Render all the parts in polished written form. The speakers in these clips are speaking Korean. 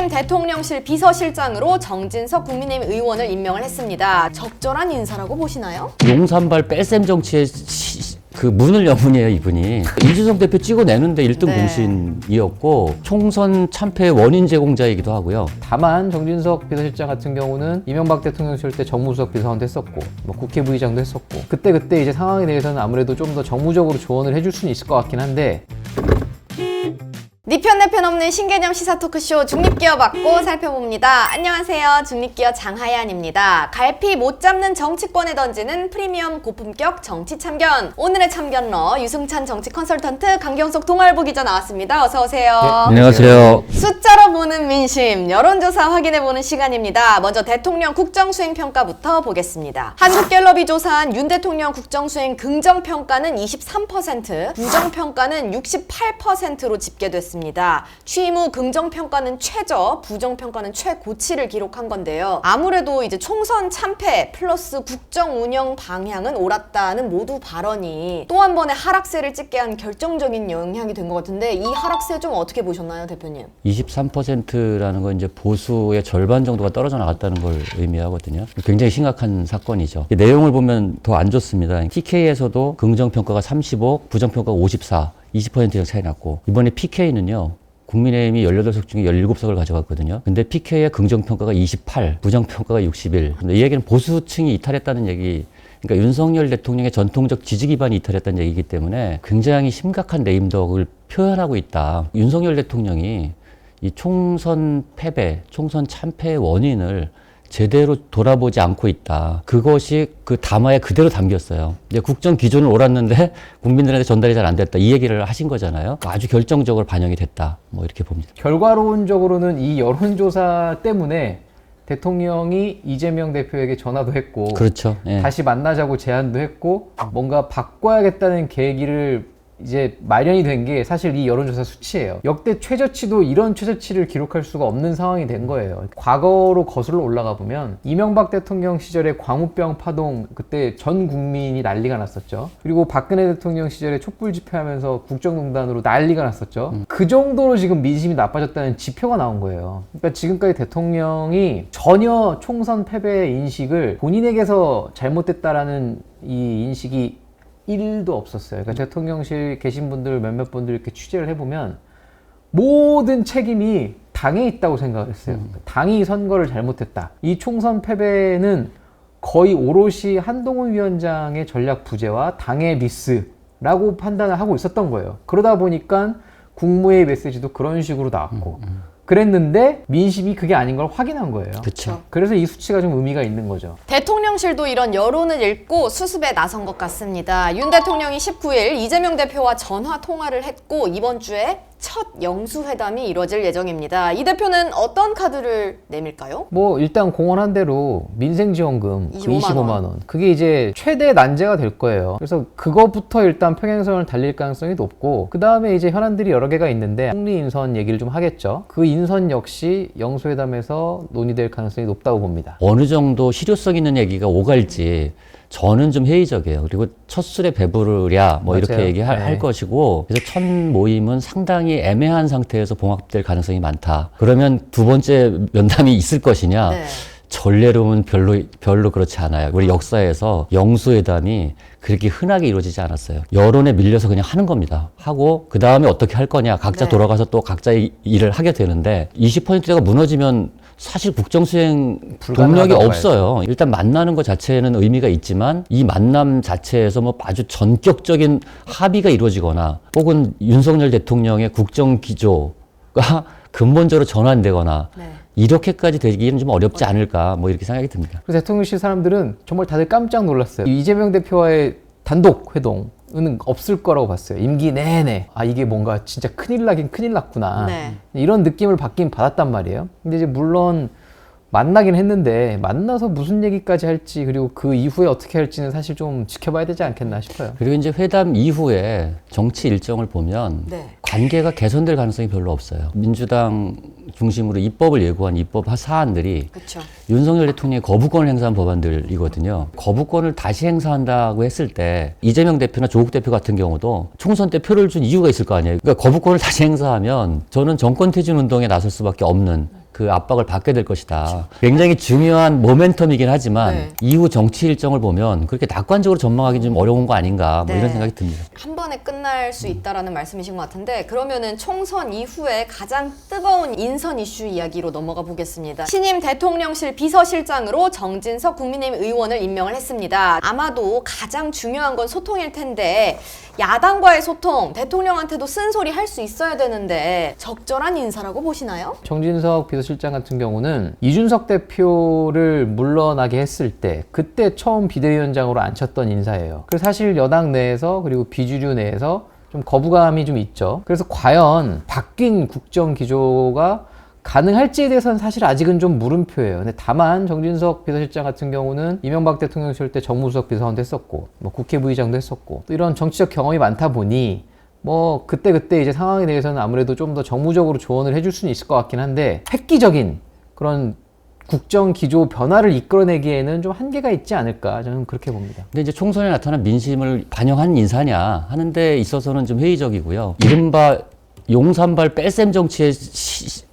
국민의힘 대통령실 비서실장으로 정진석 국민의힘 의원을 임명을 했습니다. 적절한 인사라고 보시나요? 용산발 뺄셈 정치의 그 문을 여문이에요, 이분이. 이준석 대표 찍어내는데 1등 네. 공신이었고 총선 참패의 원인 제공자이기도 하고요. 다만 정진석 비서실장 같은 경우는 이명박 대통령 시절 때 정무수석 비서관도 했었고 뭐 국회 부의장도 했었고 그때 이제 상황에 대해서는 아무래도 좀 더 정무적으로 조언을 해줄 수는 있을 것 같긴 한데 네 편 내 편 없는 신개념 시사 토크쇼 중립기어 받고 살펴봅니다. 안녕하세요. 중립기어 장하얀입니다. 갈피 못 잡는 정치권에 던지는 프리미엄 고품격 정치 참견. 오늘의 참견러 유승찬 정치 컨설턴트 강경석 동아일보 기자 나왔습니다. 어서 오세요. 네, 안녕하세요. 숫자로 보는 민심, 여론조사 확인해보는 시간입니다. 먼저 대통령 국정수행평가부터 보겠습니다. 한국갤럽이 조사한 윤 대통령 국정수행 긍정평가는 23%, 부정평가는 68%로 집계됐습니다. 취임 후 긍정평가는 최저, 부정평가는 최고치를 기록한 건데요. 아무래도 이제 총선 참패 플러스 국정 운영 방향은 옳았다는 모두 발언이 또 한 번의 하락세를 찍게 한 결정적인 영향이 된 것 같은데 이 하락세 좀 어떻게 보셨나요, 대표님? 23%라는 건 이제 보수의 절반 정도가 떨어져 나갔다는 걸 의미하거든요. 굉장히 심각한 사건이죠. 내용을 보면 더 안 좋습니다. TK에서도 긍정평가가 35, 부정평가가 54, 20% 차이 났고, 이번에 PK는요, 국민의힘이 18석 중에 17석을 가져갔거든요. 근데 PK의 긍정평가가 28, 부정평가가 61. 근데 이 얘기는 보수층이 이탈했다는 얘기, 그러니까 윤석열 대통령의 전통적 지지 기반이 이탈했다는 얘기이기 때문에 굉장히 심각한 레임덕을 표현하고 있다. 윤석열 대통령이 이 총선 패배, 총선 참패의 원인을 제대로 돌아보지 않고 있다. 그것이 그 담화에 그대로 담겼어요. 이제 국정 기조는 옳았는데 국민들한테 전달이 잘 안 됐다. 이 얘기를 하신 거잖아요. 아주 결정적으로 반영이 됐다. 뭐 이렇게 봅니다. 결과론적으로는 이 여론조사 때문에 대통령이 이재명 대표에게 전화도 했고 그렇죠. 예. 다시 만나자고 제안도 했고 뭔가 바꿔야겠다는 계기를 이제 마련이 된 게 사실 이 여론조사 수치예요. 역대 최저치도 이런 최저치를 기록할 수가 없는 상황이 된 거예요. 과거로 거슬러 올라가 보면 이명박 대통령 시절에 광우병 파동 그때 전 국민이 난리가 났었죠. 그리고 박근혜 대통령 시절에 촛불 집회하면서 국정농단으로 난리가 났었죠. 그 정도로 지금 민심이 나빠졌다는 지표가 나온 거예요. 그러니까 지금까지 대통령이 전혀 총선 패배의 인식을 본인에게서 잘못됐다라는 이 인식이 1도 없었어요. 그러니까 대통령실 계신 분들 몇몇 분들 이렇게 취재를 해보면 모든 책임이 당에 있다고 생각을 했어요. 당이 선거를 잘못했다. 이 총선 패배는 거의 오롯이 한동훈 위원장의 전략 부재와 당의 미스라고 판단을 하고 있었던 거예요. 그러다 보니까 국무회의 메시지도 그런 식으로 나왔고 그랬는데 민심이 그게 아닌 걸 확인한 거예요. 그렇죠. 그래서 이 수치가 좀 의미가 있는 거죠. 대통령실도 이런 여론을 읽고 수습에 나선 것 같습니다. 윤 대통령이 19일 이재명 대표와 전화 통화를 했고 이번 주에 첫 영수회담이 이뤄질 예정입니다. 이 대표는 어떤 카드를 내밀까요? 뭐 일단 공언한 대로 민생지원금 25만 원 그게 이제 최대 난제가 될 거예요. 그래서 그거부터 일단 평행선을 달릴 가능성이 높고 그 다음에 이제 현안들이 여러 개가 있는데 총리 인선 얘기를 좀 하겠죠. 그 인선 역시 영수회담에서 논의될 가능성이 높다고 봅니다. 어느 정도 실효성 있는 얘기가 오갈지 저는 좀 회의적이에요. 그리고 첫 술에 배부르랴 뭐 맞아요. 이렇게 얘기할 것이고 그래서 첫 모임은 상당히 애매한 상태에서 봉합될 가능성이 많다. 그러면 두 번째 면담이 있을 것이냐? 네. 전례로는 별로 그렇지 않아요. 우리 역사에서 영수회담이 그렇게 흔하게 이루어지지 않았어요. 여론에 밀려서 그냥 하는 겁니다. 하고 그 다음에 어떻게 할 거냐. 각자 네. 돌아가서 또 각자의 일을 하게 되는데 20%가 무너지면 사실 국정수행 동력이 없어요. 일단 만나는 것 자체는 의미가 있지만 이 만남 자체에서 뭐 아주 전격적인 합의가 이루어지거나 혹은 윤석열 대통령의 국정 기조가 근본적으로 전환되거나 네. 이렇게까지 되기는 좀 어렵지 않을까 뭐 이렇게 생각이 듭니다. 그래서 대통령실 사람들은 정말 다들 깜짝 놀랐어요. 이재명 대표와의 단독 회동은 없을 거라고 봤어요. 임기 내내 이게 뭔가 진짜 큰일 나긴 큰일 났구나. 네. 이런 느낌을 받긴 받았단 말이에요. 근데 이제 물론 만나긴 했는데 만나서 무슨 얘기까지 할지 그리고 그 이후에 어떻게 할지는 사실 좀 지켜봐야 되지 않겠나 싶어요. 그리고 이제 회담 이후에 정치 일정을 보면 네. 관계가 개선될 가능성이 별로 없어요. 민주당 중심으로 입법을 예고한 입법 사안들이 그렇죠. 윤석열 대통령이 거부권을 행사한 법안들이거든요. 거부권을 다시 행사한다고 했을 때 이재명 대표나 조국 대표 같은 경우도 총선 때 표를 준 이유가 있을 거 아니에요. 그러니까 거부권을 다시 행사하면 저는 정권 퇴진 운동에 나설 수밖에 없는 그 압박을 받게 될 것이다. 굉장히 중요한 모멘텀이긴 하지만 네. 이후 정치 일정을 보면 그렇게 낙관적으로 전망하기 좀 어려운 거 아닌가 뭐 네. 이런 생각이 듭니다. 한 번에 끝날 수 있다라는 말씀이신 것 같은데 그러면은 총선 이후에 가장 뜨거운 인선 이슈 이야기로 넘어가 보겠습니다. 신임 대통령실 비서실장으로 정진석 국민의힘 의원을 임명을 했습니다. 아마도 가장 중요한 건 소통일 텐데 야당과의 소통, 대통령한테도 쓴소리 할 수 있어야 되는데 적절한 인사라고 보시나요? 정진석 비서실장 같은 경우는 이준석 대표를 물러나게 했을 때 그때 처음 비대위원장으로 앉혔던 인사예요. 그래서 사실 여당 내에서 그리고 비주류 내에서 좀 거부감이 좀 있죠. 그래서 과연 바뀐 국정 기조가 가능할지에 대해서는 사실 아직은 좀 물음표예요. 근데 다만 정진석 비서실장 같은 경우는 이명박 대통령 시절 때 정무수석 비서관도 했었고 뭐 국회부의장도 했었고 또 이런 정치적 경험이 많다 보니 뭐 그때 이제 상황에 대해서는 아무래도 좀 더 정무적으로 조언을 해줄 수는 있을 것 같긴 한데 획기적인 그런 국정 기조 변화를 이끌어내기에는 좀 한계가 있지 않을까 저는 그렇게 봅니다. 근데 이제 총선에 나타난 민심을 반영한 인사냐 하는 데 있어서는 좀 회의적이고요. 이른바 용산발 뺄셈 정치의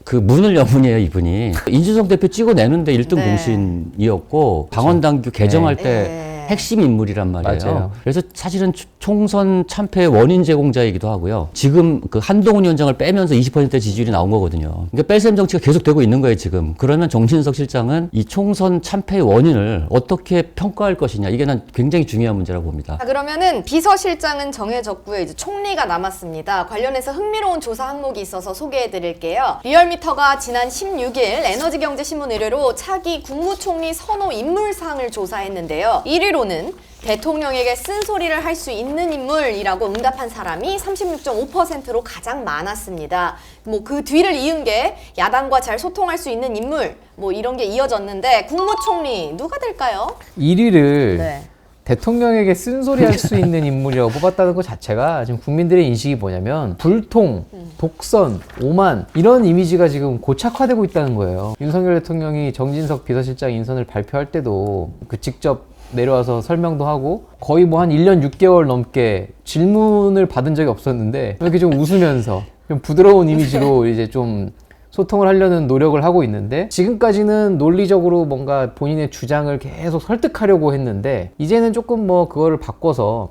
그 문을 여문이에요, 이분이. 이준석 대표 찍어내는데 1등 네. 공신이었고 강원당규 개정할 때 네. 핵심 인물이란 말이에요. 맞아요. 그래서 사실은 총선 참패의 원인 제공자이기도 하고요. 지금 그 한동훈 위원장을 빼면서 20% 지지율이 나온 거거든요. 그러니까 뺄셈 정치가 계속되고 있는 거예요, 지금. 그러면 정진석 실장은 이 총선 참패의 원인을 어떻게 평가할 것이냐. 이게 난 굉장히 중요한 문제라고 봅니다. 자, 그러면은 비서실장은 정해졌고요. 이제 총리가 남았습니다. 관련해서 흥미로운 조사 항목이 있어서 소개해 드릴게요. 리얼미터가 지난 16일 에너지경제신문 의뢰로 차기 국무총리 선호 인물상을 조사했는데요. 1위로는 대통령에게 쓴소리를 할 수 있는 인물이라고 응답한 사람이 36.5%로 가장 많았습니다. 뭐 그 뒤를 이은 게 야당과 잘 소통할 수 있는 인물 뭐 이런 게 이어졌는데 국무총리 누가 될까요? 1위를 네. 대통령에게 쓴소리 할 수 있는 인물이라고 뽑았다는 것 자체가 지금 국민들의 인식이 뭐냐면 불통, 독선, 오만 이런 이미지가 지금 고착화되고 있다는 거예요. 윤석열 대통령이 정진석 비서실장 인선을 발표할 때도 그 직접 내려와서 설명도 하고 거의 뭐 한 1년 6개월 넘게 질문을 받은 적이 없었는데 이렇게 좀 웃으면서 좀 부드러운 이미지로 이제 좀 소통을 하려는 노력을 하고 있는데 지금까지는 논리적으로 뭔가 본인의 주장을 계속 설득하려고 했는데 이제는 조금 뭐 그거를 바꿔서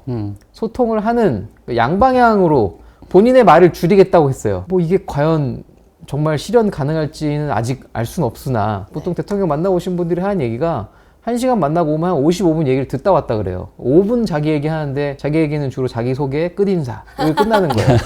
소통을 하는 양방향으로 본인의 말을 줄이겠다고 했어요. 뭐 이게 과연 정말 실현 가능할지는 아직 알 수는 없으나 보통 대통령 만나보신 분들이 하는 얘기가 1시간 만나고 오면 한 55분 얘기를 듣다 왔다 그래요. 5분 자기 얘기하는데 자기 얘기는 주로 자기 소개, 끝인사 여기 끝나는 거예요.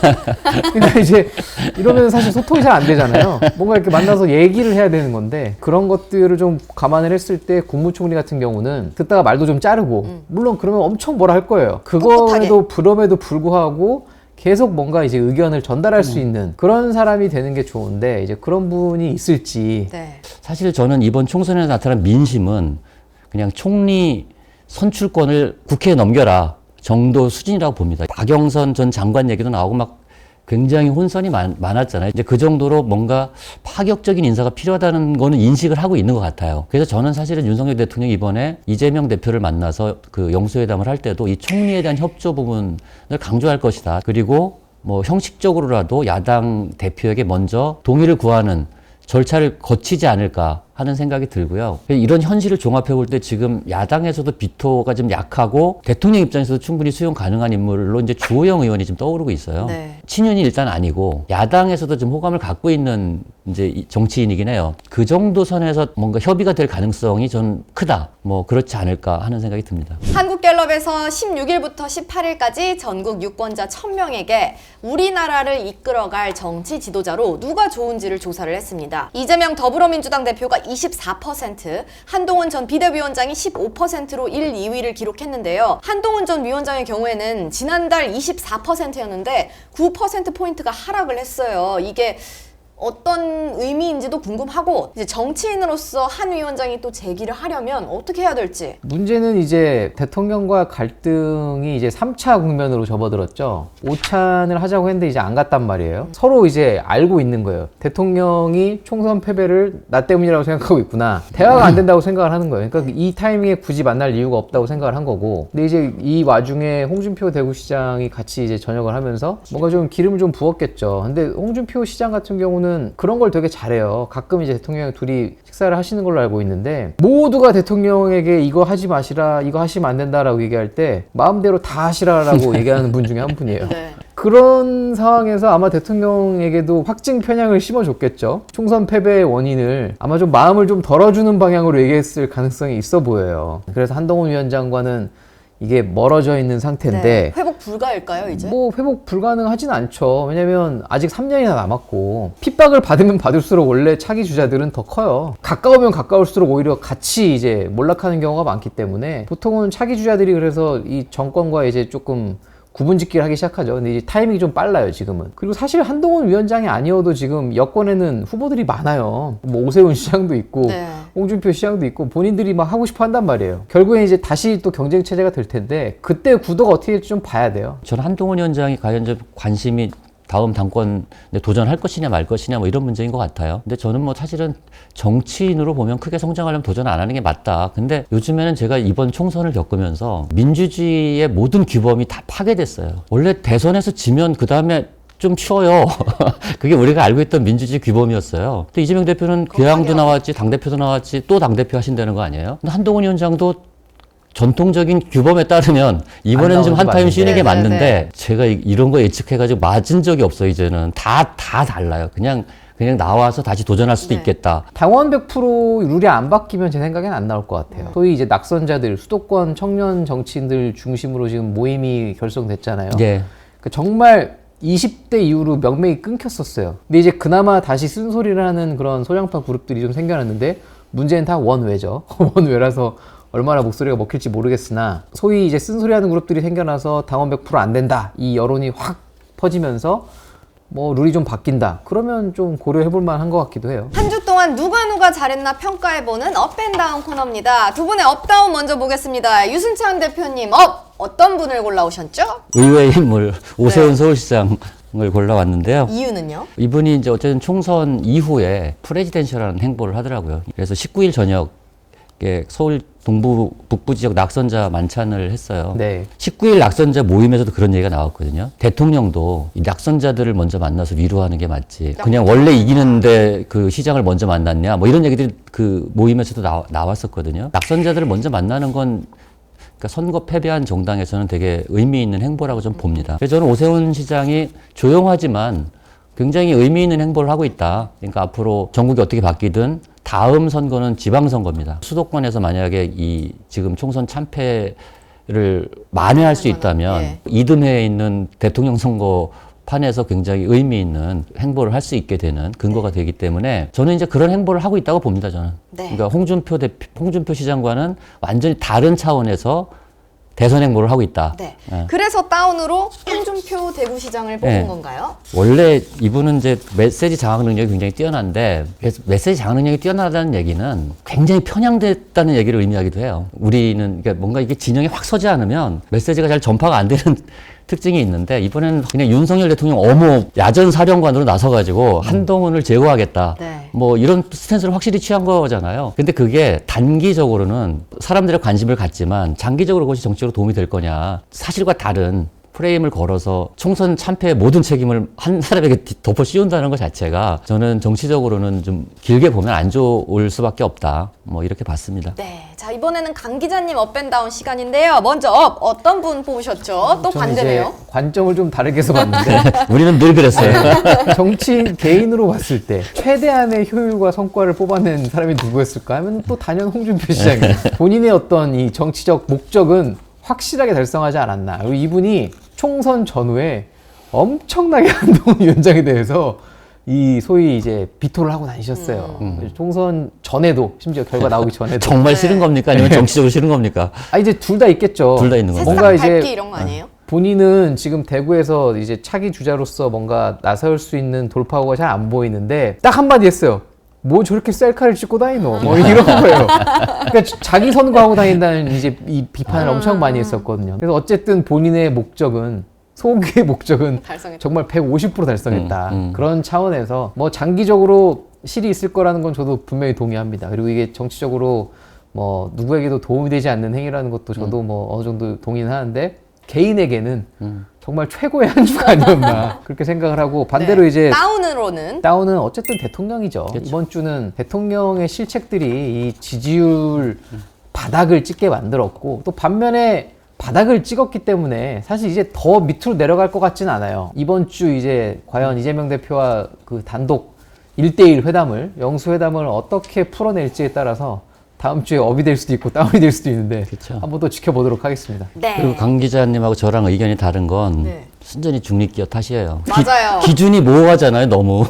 그러니까 이제 이러면 사실 소통이 잘 안 되잖아요. 뭔가 이렇게 만나서 얘기를 해야 되는 건데 그런 것들을 좀 감안을 했을 때 국무총리 같은 경우는 듣다가 말도 좀 자르고 물론 그러면 엄청 뭐라 할 거예요. 그거에도 부럼에도 불구하고 계속 뭔가 이제 의견을 전달할 수 있는 그런 사람이 되는 게 좋은데 이제 그런 분이 있을지. 네. 사실 저는 이번 총선에 나타난 민심은 그냥 총리 선출권을 국회에 넘겨라 정도 수준이라고 봅니다. 박영선 전 장관 얘기도 나오고 막 굉장히 혼선이 많았잖아요. 이제 그 정도로 뭔가 파격적인 인사가 필요하다는 거는 인식을 하고 있는 것 같아요. 그래서 저는 사실은 윤석열 대통령이 이번에 이재명 대표를 만나서 그 영수회담을 할 때도 이 총리에 대한 협조 부분을 강조할 것이다. 그리고 뭐 형식적으로라도 야당 대표에게 먼저 동의를 구하는 절차를 거치지 않을까 하는 생각이 들고요. 이런 현실을 종합해 볼 때 지금 야당에서도 비토가 좀 약하고 대통령 입장에서도 충분히 수용 가능한 인물로 이제 주호영 의원이 좀 떠오르고 있어요. 네. 친윤이 일단 아니고 야당에서도 좀 호감을 갖고 있는 이제 정치인이긴 해요. 그 정도 선에서 뭔가 협의가 될 가능성이 전 크다. 뭐 그렇지 않을까 하는 생각이 듭니다. 한국갤럽에서 16일부터 18일까지 전국 유권자 1000명에게 우리나라를 이끌어갈 정치 지도자로 누가 좋은지를 조사를 했습니다. 이재명 더불어민주당 대표가 24%, 한동훈 전 비대위원장이 15%로 1, 2위를 기록했는데요. 한동훈 전 위원장의 경우에는 지난달 24%였는데 9%포인트가 하락을 했어요. 이게 어떤 의미인지도 궁금하고 이제 정치인으로서 한 위원장이 또 재기를 하려면 어떻게 해야 될지. 문제는 이제 대통령과 갈등이 이제 3차 국면으로 접어들었죠. 5차를 하자고 했는데 이제 안 갔단 말이에요. 서로 이제 알고 있는 거예요. 대통령이 총선 패배를 나 때문이라고 생각하고 있구나. 대화가 안 된다고 생각을 하는 거예요. 그러니까 이 타이밍에 굳이 만날 이유가 없다고 생각을 한 거고. 근데 이제 이 와중에 홍준표 대구시장이 같이 이제 전역을 하면서 뭔가 좀 기름을 좀 부었겠죠. 근데 홍준표 시장 같은 경우는 경우는 그런 걸 되게 잘해요. 가끔 이제 대통령 둘이 식사를 하시는 걸로 알고 있는데 모두가 대통령에게 이거 하지 마시라, 이거 하시면 안 된다라고 얘기할 때 마음대로 다 하시라라고 얘기하는 분 중에 한 분이에요. 네. 그런 상황에서 아마 대통령에게도 확증 편향을 심어줬겠죠. 총선 패배의 원인을 아마 좀 마음을 좀 덜어주는 방향으로 얘기했을 가능성이 있어 보여요. 그래서 한동훈 위원장과는 이게 멀어져 있는 상태인데 네. 회복 불가일까요, 이제? 뭐 회복 불가능하진 않죠. 왜냐면 아직 3년이나 남았고 핍박을 받으면 받을수록 원래 차기 주자들은 더 커요. 가까우면 가까울수록 오히려 같이 이제 몰락하는 경우가 많기 때문에 보통은 차기 주자들이 그래서 이 정권과 이제 조금 구분짓기를 하기 시작하죠. 근데 이제 타이밍이 좀 빨라요, 지금은. 그리고 사실 한동훈 위원장이 아니어도 지금 여권에는 후보들이 많아요. 뭐 오세훈 시장도 있고, 네. 홍준표 시장도 있고, 본인들이 막 하고 싶어 한단 말이에요. 결국엔 이제 다시 또 경쟁 체제가 될 텐데, 그때 구도가 어떻게 될지 좀 봐야 돼요. 저는 한동훈 위원장이 과연 좀 관심이 다음 당권에 도전할 것이냐 말 것이냐 뭐 이런 문제인 것 같아요. 근데 저는 뭐 사실은 정치인으로 보면 크게 성장하려면 도전 안 하는 게 맞다. 근데 요즘에는 제가 이번 총선을 겪으면서 민주주의의 모든 규범이 다 파괴됐어요. 원래 대선에서 지면 그 다음에 좀 쉬워요. 그게 우리가 알고 있던 민주주의 규범이었어요. 근데 이재명 대표는 교양도 나왔지, 당대표도 나왔지, 또 당대표 하신다는 거 아니에요? 근데 한동훈 위원장도 전통적인 규범에 따르면 이번에는 좀 한 타임 쉬는 게 맞는데 제가 이런 거 예측해가지고 맞은 적이 없어요. 이제는 다 달라요. 그냥 나와서 다시 도전할 수도 있겠다. 당원 100% 룰이 안 바뀌면 제 생각엔 안 나올 것 같아요. 소위 이제 낙선자들, 수도권 청년 정치인들 중심으로 지금 모임이 결성됐잖아요. 예. 그러니까 정말 20대 이후로 명맥이 끊겼었어요. 근데 이제 그나마 다시 쓴소리라는 그런 소량파 그룹들이 좀 생겨났는데 문제는 다 원외죠. 원외라서 얼마나 목소리가 먹힐지 모르겠으나 소위 이제 쓴소리하는 그룹들이 생겨나서 당원 100%안 된다. 이 여론이 확 퍼지면서 뭐 룰이 좀 바뀐다. 그러면 좀 고려해볼 만한 것 같기도 해요. 한 주 동안 누가 잘했나 평가해보는 업앤다운 코너입니다. 두 분의 업다운 먼저 보겠습니다. 유순찬 대표님, 어떤 분을 골라오셨죠? 의외의 인물 오세훈 서울시장을 골라왔는데요. 이유는요? 이분이 이제 어쨌든 총선 이후에 프레지덴셜한 행보를 하더라고요. 그래서 19일 저녁에 서울 동부 북부 지역 낙선자 만찬을 했어요. 네. 19일 낙선자 모임에서도 그런 얘기가 나왔거든요. 대통령도 이 낙선자들을 먼저 만나서 위로하는 게 맞지. 그냥 원래 이기는데 그 시장을 먼저 만났냐. 뭐 이런 얘기들이 그 모임에서도 나왔었거든요. 낙선자들을 먼저 만나는 건 그러니까 선거 패배한 정당에서는 되게 의미 있는 행보라고 좀 봅니다. 그래서 저는 오세훈 시장이 조용하지만 굉장히 의미 있는 행보를 하고 있다. 그러니까 앞으로 전국이 어떻게 바뀌든 다음 선거는 지방선거입니다. 수도권에서 만약에 이 지금 총선 참패를 만회할 수 있다면 네. 이듬해에 있는 대통령 선거판에서 굉장히 의미 있는 행보를 할 수 있게 되는 근거가 되기 때문에 저는 이제 그런 행보를 하고 있다고 봅니다. 저는. 네. 그러니까 홍준표 시장과는 완전히 다른 차원에서 대선 행보를 하고 있다. 네. 예. 그래서 다운으로 홍준표 대구시장을 뽑은 네. 건가요? 원래 이분은 이제 메시지 장악 능력이 굉장히 뛰어난데 그래서 메시지 장악 능력이 뛰어나다는 얘기는 굉장히 편향됐다는 얘기를 의미하기도 해요. 우리는 그러니까 뭔가 이게 진영이 확 서지 않으면 메시지가 잘 전파가 안 되는 특징이 있는데 이번에는 그냥 윤석열 대통령 야전 사령관으로 나서가지고 한동훈을 제거하겠다. 네. 뭐 이런 스탠스를 확실히 취한 거잖아요. 근데 그게 단기적으로는 사람들의 관심을 갖지만 장기적으로 그것이 정치적으로 도움이 될 거냐. 사실과 다른 프레임을 걸어서 총선 참패의 모든 책임을 한 사람에게 덮어 씌운다는 것 자체가 저는 정치적으로는 좀 길게 보면 안 좋을 수밖에 없다. 뭐 이렇게 봤습니다. 네. 자, 이번에는 강 기자님 업앤다운 시간인데요. 먼저 어떤 분 뽑으셨죠? 또 저는 반대네요. 이제 관점을 좀 다르게 해서 봤는데 우리는 늘 그랬어요. 정치인 개인으로 봤을 때 최대한의 효율과 성과를 뽑아낸 사람이 누구였을까 하면 또 단연 홍준표 시장이에요. 본인의 어떤 이 정치적 목적은 확실하게 달성하지 않았나. 그리고 이분이 총선 전후에 엄청나게 한동훈 위원장에 대해서 이 소위 이제 비토를 하고 다니셨어요. 총선 전에도 심지어 결과 나오기 전에도 정말 싫은 겁니까? 아니면 정치적으로 싫은 겁니까? 이제 둘 다 있겠죠. 둘 다 있는 겁니다. 새싹 뭔가 이제 밟기 이런 거 아니에요? 본인은 지금 대구에서 이제 차기 주자로서 뭔가 나설 수 있는 돌파구가 잘 안 보이는데 딱 한마디 했어요. 뭐 저렇게 셀카를 찍고 다니노? 뭐 이런 거예요. 그러니까 자기 선거하고 다닌다는 이제 이 비판을 엄청 많이 했었거든요. 그래서 어쨌든 본인의 목적은 소기의 목적은 달성했다. 정말 150% 달성했다. 그런 차원에서 뭐 장기적으로 실이 있을 거라는 건 저도 분명히 동의합니다. 그리고 이게 정치적으로 뭐 누구에게도 도움이 되지 않는 행위라는 것도 저도 뭐 어느 정도 동의는 하는데 개인에게는 정말 최고의 한 주가 아니었나 그렇게 생각을 하고 반대로 네. 이제 다운은 어쨌든 대통령이죠. 그렇죠. 이번 주는 대통령의 실책들이 이 지지율 바닥을 찍게 만들었고 또 반면에 바닥을 찍었기 때문에 사실 이제 더 밑으로 내려갈 것 같지는 않아요. 이번 주 이제 과연 이재명 대표와 그 단독 1대1 회담을 영수회담을 어떻게 풀어낼지에 따라서 다음 주에 업이 될 수도 있고 다운이 될 수도 있는데 그쵸. 한번 또 지켜보도록 하겠습니다. 네. 그리고 강 기자님하고 저랑 의견이 다른 건 네. 순전히 중립기업 탓이에요. 맞아요. 기준이 모호하잖아요, 너무.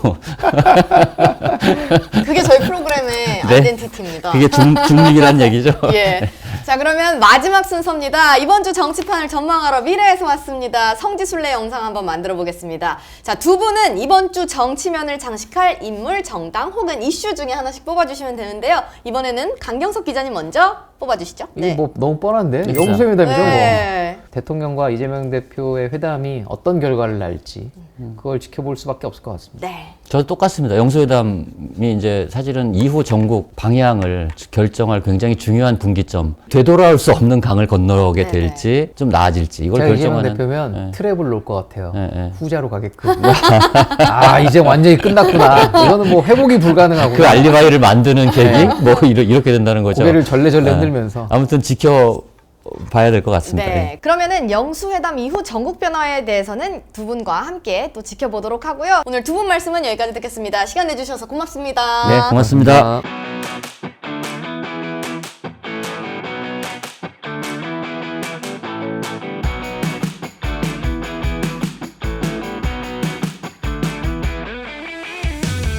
그게 저희 프로그램의 아이덴티티입니다. 그게 중립이란 얘기죠. 예. 자, 그러면 마지막 순서입니다. 이번 주 정치판을 전망하러 미래에서 왔습니다. 성지순례 영상 한번 만들어 보겠습니다. 자, 두 분은 이번 주 정치면을 장식할 인물, 정당 혹은 이슈 중에 하나씩 뽑아주시면 되는데요. 이번에는 강경석 기자님 먼저 뽑아주시죠. 이거 뭐 너무 뻔한데? 그쵸. 영수회담이죠 네. 뭐. 대통령과 이재명 대표의 회담이 어떤 결과를 날지 그걸 지켜볼 수밖에 없을 것 같습니다. 네. 저도 똑같습니다. 영수회담이 이제 사실은 이후 전국 방향을 결정할 굉장히 중요한 분기점. 되돌아올 수 없는 강을 건너게 네네. 될지 좀 나아질지 이걸 제가 이재명 결정하는. 대표면 트랩을 놓을 것 같아요. 네. 후자로 가게끔. 아 이제 완전히 끝났구나. 이거는 뭐 회복이 불가능하구나. 그 알리바이를 만드는 계기 뭐 이렇게 된다는 거죠. 고개를 절레절레 네. 흔들면서. 아무튼 지켜봐야 될 것 같습니다. 네. 그러면은 영수회담 이후 전국 변화에 대해서는 두 분과 함께 또 지켜보도록 하고요. 오늘 두 분 말씀은 여기까지 듣겠습니다. 시간 내주셔서 고맙습니다. 네, 고맙습니다. 감사합니다.